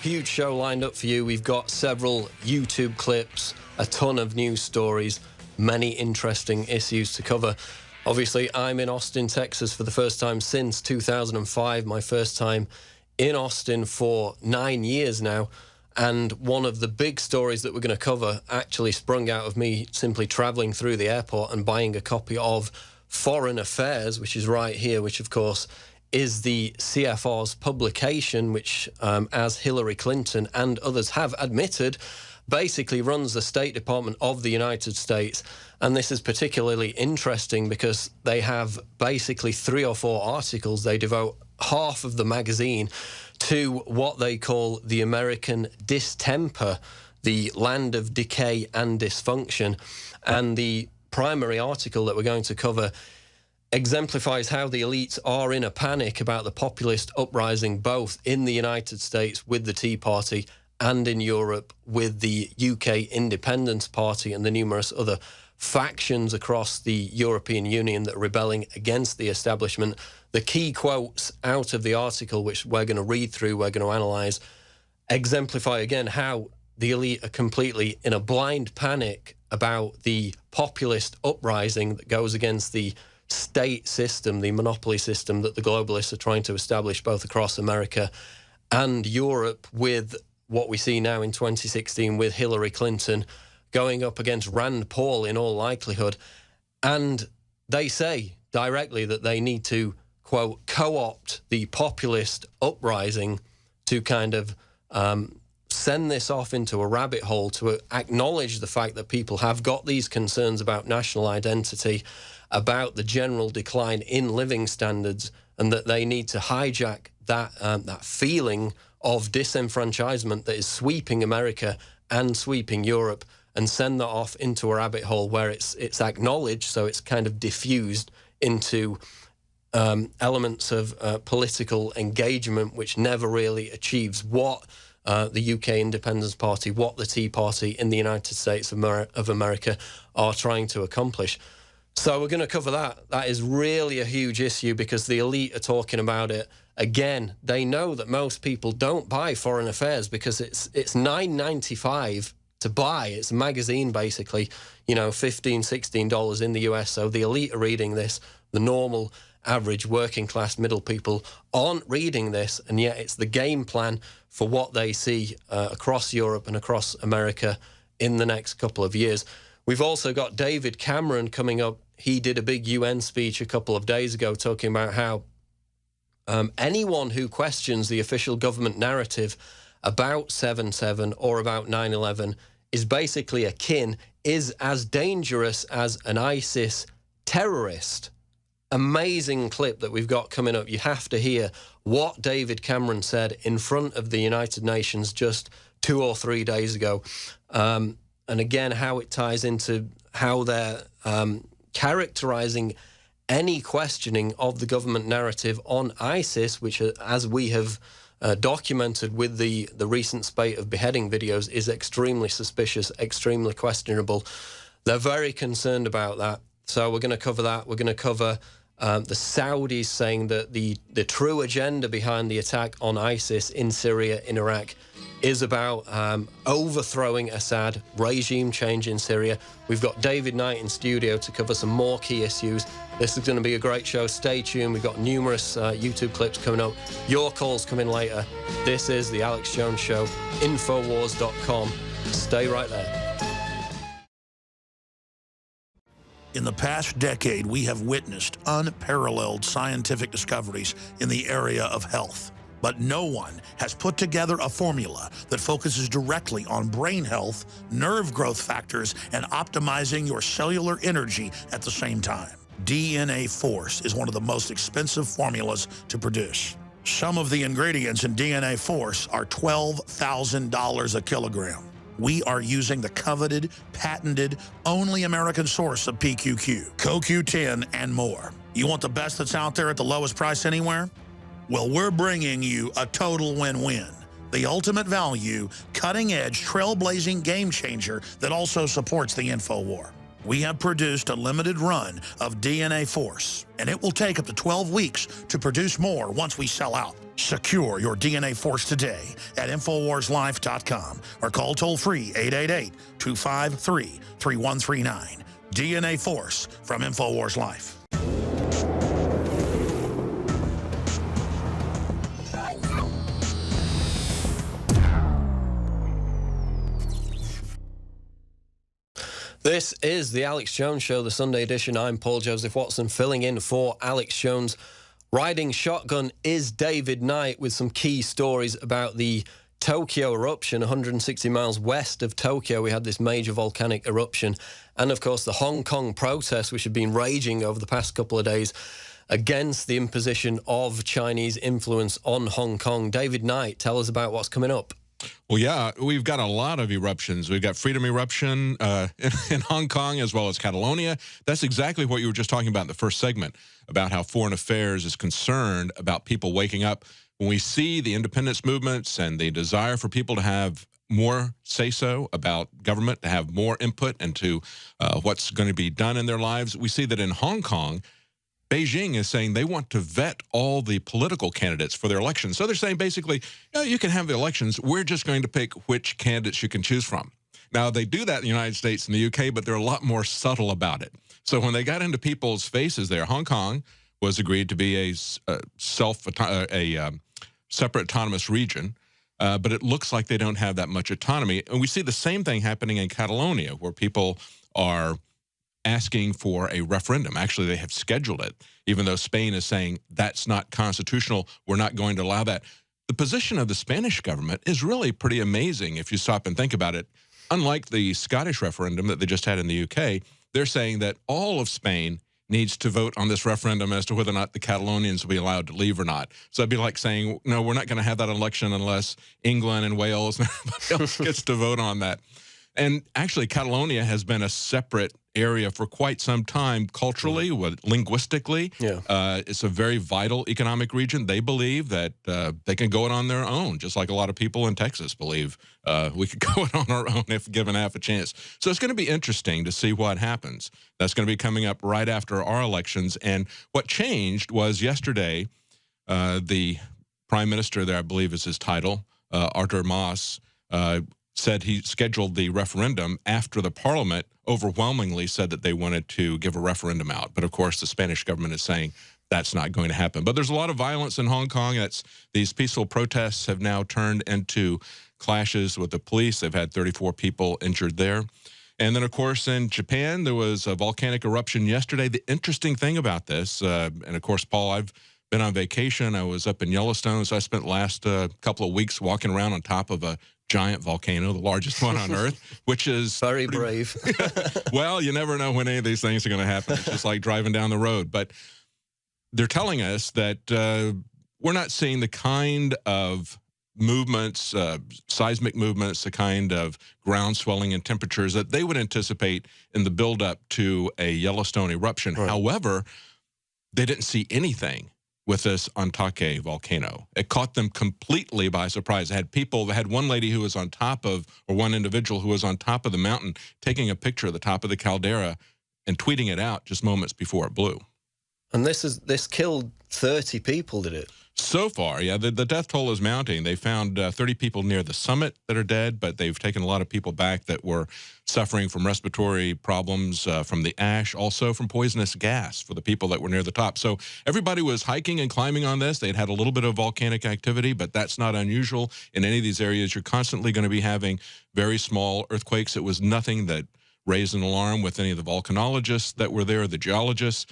huge show lined up for you. We've got several YouTube clips, a ton of news stories, many interesting issues to cover. Obviously, I'm in Austin, Texas for the first time since 2005, my first time in Austin for 9 years now. And one of the big stories that we're going to cover actually sprung out of me simply traveling through the airport and buying a copy of Foreign Affairs, which is right here, which, of course, is the CFR's publication, which, as Hillary Clinton and others have admitted, basically runs the State Department of the United States. And this is particularly interesting because they have basically 3 or 4 articles. They devote half of the magazine to what they call the American distemper, the land of decay and dysfunction. And the primary article that we're going to cover exemplifies how the elites are in a panic about the populist uprising, both in the United States with the Tea Party and in Europe with the UK Independence Party and the numerous other factions across the European Union that are rebelling against the establishment. The key quotes out of the article, which we're going to read through, we're going to analyse, exemplify again how the elite are completely in a blind panic about the populist uprising that goes against the state system, the monopoly system that the globalists are trying to establish both across America and Europe, with what we see now in 2016 with Hillary Clinton going up against Rand Paul in all likelihood. And they say directly that they need to, quote, co-opt the populist uprising to kind of send this off into a rabbit hole, to acknowledge the fact that people have got these concerns about national identity, about the general decline in living standards, and that they need to hijack that that feeling of disenfranchisement that is sweeping America and sweeping Europe, and send that off into a rabbit hole where it's acknowledged, so it's kind of diffused into elements of political engagement, which never really achieves what the UK Independence Party, what the Tea Party in the United States of America are trying to accomplish. So we're going to cover that. That is really a huge issue because the elite are talking about it. Again, they know that most people don't buy Foreign Affairs because it's $9.95 to buy. It's a magazine, basically, you know, $15, $16 in the US. So the elite are reading this. The normal, average, working class, middle people aren't reading this, and yet it's the game plan for what they see across Europe and across America in the next couple of years. We've also got David Cameron coming up. He did a big UN speech a couple of days ago talking about how anyone who questions the official government narrative about 7/7 or about 9/11 is basically is as dangerous as an ISIS terrorist. Amazing clip that we've got coming up. You have to hear what David Cameron said in front of the United Nations just 2 or 3 days ago. And again, how it ties into how they're characterizing any questioning of the government narrative on ISIS, which, as we have documented with the recent spate of beheading videos, is extremely suspicious, extremely questionable. They're very concerned about that. So we're going to cover that. We're going to cover the Saudis saying that the true agenda behind the attack on ISIS in Syria, in Iraq, is about overthrowing Assad, regime change in Syria. We've got David Knight in studio to cover some more key issues. This is going to be a great show. Stay tuned. We've got numerous YouTube clips coming up. Your calls coming later. This is The Alex Jones Show, Infowars.com. Stay right there. In the past decade, we have witnessed unparalleled scientific discoveries in the area of health. But no one has put together a formula that focuses directly on brain health, nerve growth factors, and optimizing your cellular energy at the same time. DNA Force is one of the most expensive formulas to produce. Some of the ingredients in DNA Force are $12,000 a kilogram. We are using the coveted, patented, only American source of PQQ, CoQ10, and more. You want the best that's out there at the lowest price anywhere? Well, we're bringing you a total win-win. The ultimate value, cutting-edge, trailblazing game changer that also supports the InfoWar. We have produced a limited run of DNA Force, and it will take up to 12 weeks to produce more once we sell out. Secure your DNA Force today at InfoWarsLife.com or call toll-free 888-253-3139. DNA Force from InfoWars Life. This is the Alex Jones Show, the Sunday edition. I'm Paul Joseph Watson, filling in for Alex Jones. Riding shotgun is David Knight with some key stories about the Tokyo eruption. 160 miles west of Tokyo, we had this major volcanic eruption. And, of course, the Hong Kong protests, which have been raging over the past couple of days against the imposition of Chinese influence on Hong Kong. David Knight, tell us about what's coming up. Well, yeah, we've got a lot of eruptions. We've got Freedom Eruption in Hong Kong as well as Catalonia. That's exactly what you were just talking about in the first segment, about how foreign affairs is concerned about people waking up. When we see the independence movements and the desire for people to have more say-so about government, to have more input into what's going to be done in their lives, we see that in Hong Kong, Beijing is saying they want to vet all the political candidates for their elections. So they're saying basically, you can have the elections. We're just going to pick which candidates you can choose from. Now, they do that in the United States and the UK, but they're a lot more subtle about it. So when they got into people's faces there, Hong Kong was agreed to be a separate autonomous region, but it looks like they don't have that much autonomy. And we see the same thing happening in Catalonia, where people are asking for a referendum. Actually, they have scheduled it, even though Spain is saying that's not constitutional. We're not going to allow that. The position of the Spanish government is really pretty amazing if you stop and think about it. Unlike the Scottish referendum that they just had in the UK, they're saying that all of Spain needs to vote on this referendum as to whether or not the Catalonians will be allowed to leave or not. So it'd be like saying, no, we're not going to have that election unless England and Wales and everybody else gets to vote on that. And actually, Catalonia has been a separate area for quite some time culturally, linguistically. Yeah. It's a very vital economic region. They believe that they can go it on their own, just like a lot of people in Texas believe we could go it on our own if given half a chance. So it's going to be interesting to see what happens. That's going to be coming up right after our elections. And what changed was yesterday, the prime minister there, I believe is his title, Artur Mas, said he scheduled the referendum after the parliament overwhelmingly said that they wanted to give a referendum out. But, of course, the Spanish government is saying that's not going to happen. But there's a lot of violence in Hong Kong. These peaceful protests have now turned into clashes with the police. They've had 34 people injured there. And then, of course, in Japan, there was a volcanic eruption yesterday. The interesting thing about this, and, of course, Paul, I've been on vacation. I was up in Yellowstone, so I spent the last couple of weeks walking around on top of a giant volcano, the largest one on Earth, which is very brave. Well, you never know when any of these things are going to happen. It's just like driving down the road. But they're telling us that we're not seeing the kind of movements, seismic movements, the kind of ground swelling and temperatures that they would anticipate in the buildup to a Yellowstone eruption. Right. However, they didn't see anything with this Ontake volcano. It caught them completely by surprise. They had one lady who was on top of, or one individual who was on top of the mountain taking a picture of the top of the caldera and tweeting it out just moments before it blew. And this killed 30 people, did it? So far, yeah, the death toll is mounting. They found 30 people near the summit that are dead, but they've taken a lot of people back that were suffering from respiratory problems from the ash, also from poisonous gas for the people that were near the top. So everybody was hiking and climbing on this. They'd had a little bit of volcanic activity, but that's not unusual. In any of these areas, you're constantly going to be having very small earthquakes. It was nothing that raised an alarm with any of the volcanologists that were there, the geologists.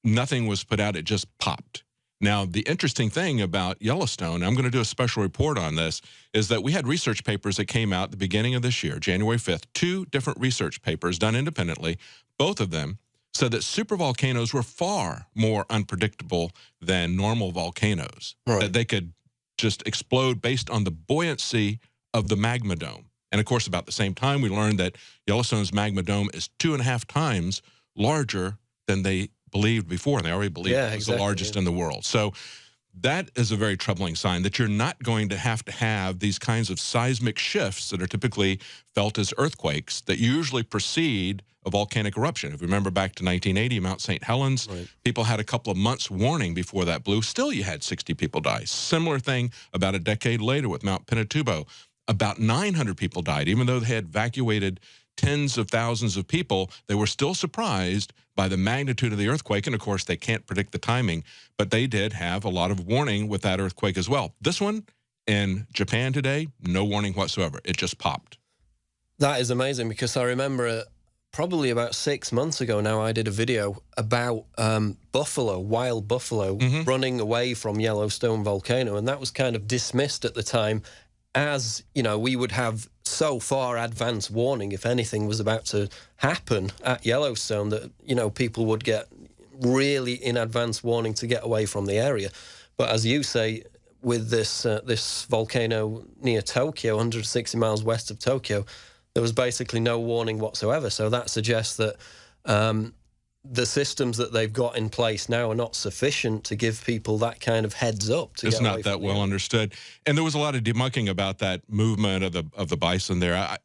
Nothing was put out. It just popped. Now, the interesting thing about Yellowstone, I'm going to do a special report on this, is that we had research papers that came out at the beginning of this year, January 5th, 2 different research papers done independently. Both of them said that supervolcanoes were far more unpredictable than normal volcanoes, right, that they could just explode based on the buoyancy of the magma dome. And, of course, about the same time, we learned that Yellowstone's magma dome is 2.5 times larger than they believed before, and they already believed it was the largest in the world. So that is a very troubling sign that you're not going to have these kinds of seismic shifts that are typically felt as earthquakes that usually precede a volcanic eruption. If you remember back to 1980, Mount St. Helens, Right. people had a couple of months warning before that blew. Still, you had 60 people die. Similar thing about a decade later with Mount Pinatubo. About 900 people died. Even though they had evacuated tens of thousands of people, they were still surprised by the magnitude of the earthquake. And of course, they can't predict the timing, but they did have a lot of warning with that earthquake as well. This one in Japan today, no warning whatsoever. It just popped. That is amazing, because I remember probably about 6 months ago now, I did a video about buffalo, wild buffalo, running away from Yellowstone volcano. And that was kind of dismissed at the time as, you know, we would have so far advance warning if anything was about to happen at Yellowstone that, you know, people would get really in advance warning to get away from the area. But as you say, with this this volcano near Tokyo, 160 miles west of Tokyo, there was basically no warning whatsoever. So that suggests that the systems that they've got in place now are not sufficient to give people that kind of heads up. It's not that well understood. And there was a lot of debunking about that movement of the bison there.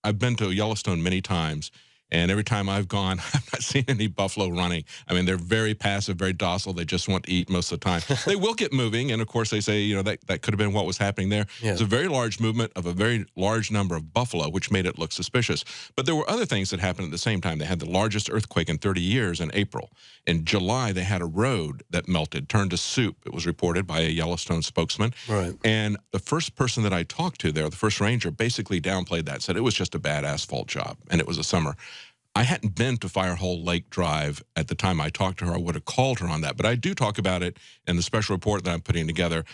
I've been to Yellowstone many times, and every time I've gone, I've not seen any buffalo running. I mean, they're very passive, very docile. They just want to eat most of the time. They will get moving, and of course they say, you know, that could have been what was happening there. Yeah. It's a very large movement of a very large number of buffalo, which made it look suspicious. But there were other things that happened at the same time. They had the largest earthquake in 30 years in April. In July, they had a road that melted, turned to soup. It was reported by a Yellowstone spokesman. Right. And the first person that I talked to there, the first ranger, basically downplayed that, said it was just a bad asphalt job, and it was a summer. I hadn't been to Firehole Lake Drive at the time I talked to her. I would have called her on that. But I do talk about it in the special report that I'm putting together.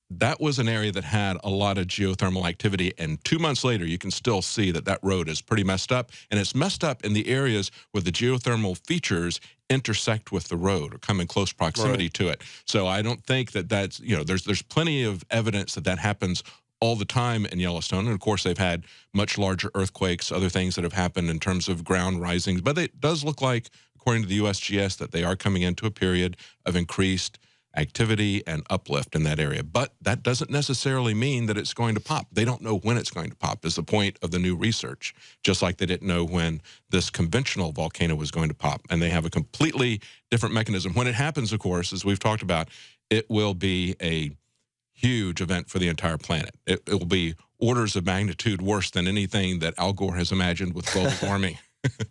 That was an area that had a lot of geothermal activity. And 2 months later, you can still see that that road is pretty messed up. And it's messed up in the areas where the geothermal features intersect with the road or come in close proximity to it. So I don't think that that's, you know, there's plenty of evidence that that happens all the time in Yellowstone. And of course, they've had much larger earthquakes, other things that have happened in terms of ground risings. But it does look like, according to the USGS, that they are coming into a period of increased activity and uplift in that area. But that doesn't necessarily mean that it's going to pop. They don't know when it's going to pop, is the point of the new research, just like they didn't know when this conventional volcano was going to pop. And they have a completely different mechanism. When it happens, of course, as we've talked about, it will be a huge event for the entire planet. It will be orders of magnitude worse than anything that Al Gore has imagined with global warming.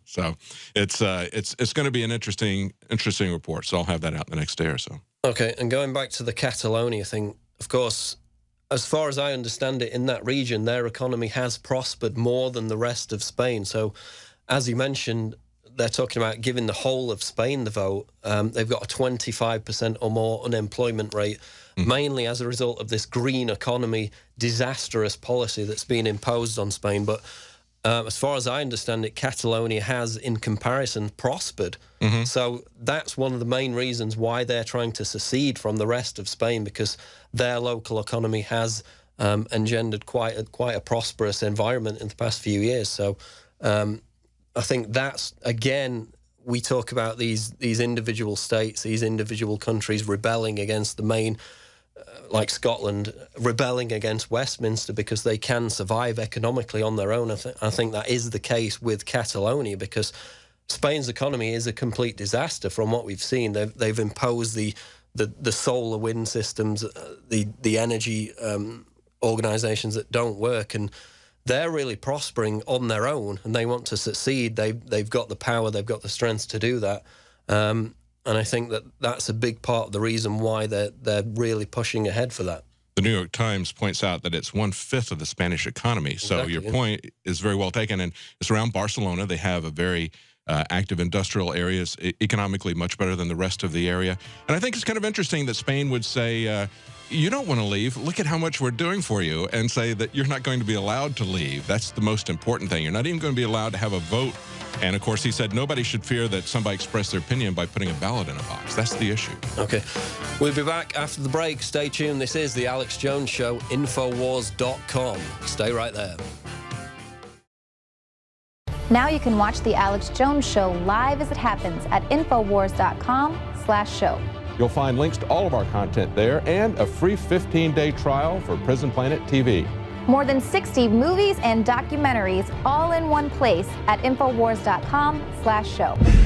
So it's going to be an interesting report. So I'll have that out the next day or so. Okay, and going back to the Catalonia thing, of course, as far as I understand it, in that region, their economy has prospered more than the rest of Spain. So, as you mentioned, they're talking about giving the whole of Spain the vote. They've got a 25% or more unemployment rate, mainly as a result of this green economy, disastrous policy that's been imposed on Spain. But as far as I understand it, Catalonia has, in comparison, prospered. So that's one of the main reasons why they're trying to secede from the rest of Spain, because their local economy has engendered quite a prosperous environment in the past few years. So I think that's, again, we talk about these individual states, these individual countries rebelling against the main, like Scotland, rebelling against Westminster because they can survive economically on their own. I think that is the case with Catalonia, because Spain's economy is a complete disaster from what we've seen. They've imposed the solar wind systems, the energy organizations that don't work, and they're really prospering on their own, and they want to succeed. They've got the power, they've got the strength to do that. And I think that that's a big part of the reason why they're really pushing ahead for that. The New York Times points out that it's 1/5 of the Spanish economy. So your point is very well taken. And it's around Barcelona. They have a very active industrial areas, economically much better than the rest of the area. And I think it's kind of interesting that Spain would say, you don't want to leave. Look at how much we're doing for you, and say that you're not going to be allowed to leave. That's the most important thing. You're not even going to be allowed to have a vote. And, of course, he said nobody should fear that somebody expressed their opinion by putting a ballot in a box. That's the issue. Okay. We'll be back after the break. Stay tuned. This is The Alex Jones Show, Infowars.com. Stay right there. Now you can watch The Alex Jones Show live as it happens at Infowars.com/show. You'll find links to all of our content there and a free 15-day trial for Prison Planet TV. More than 60 movies and documentaries all in one place at Infowars.com/show.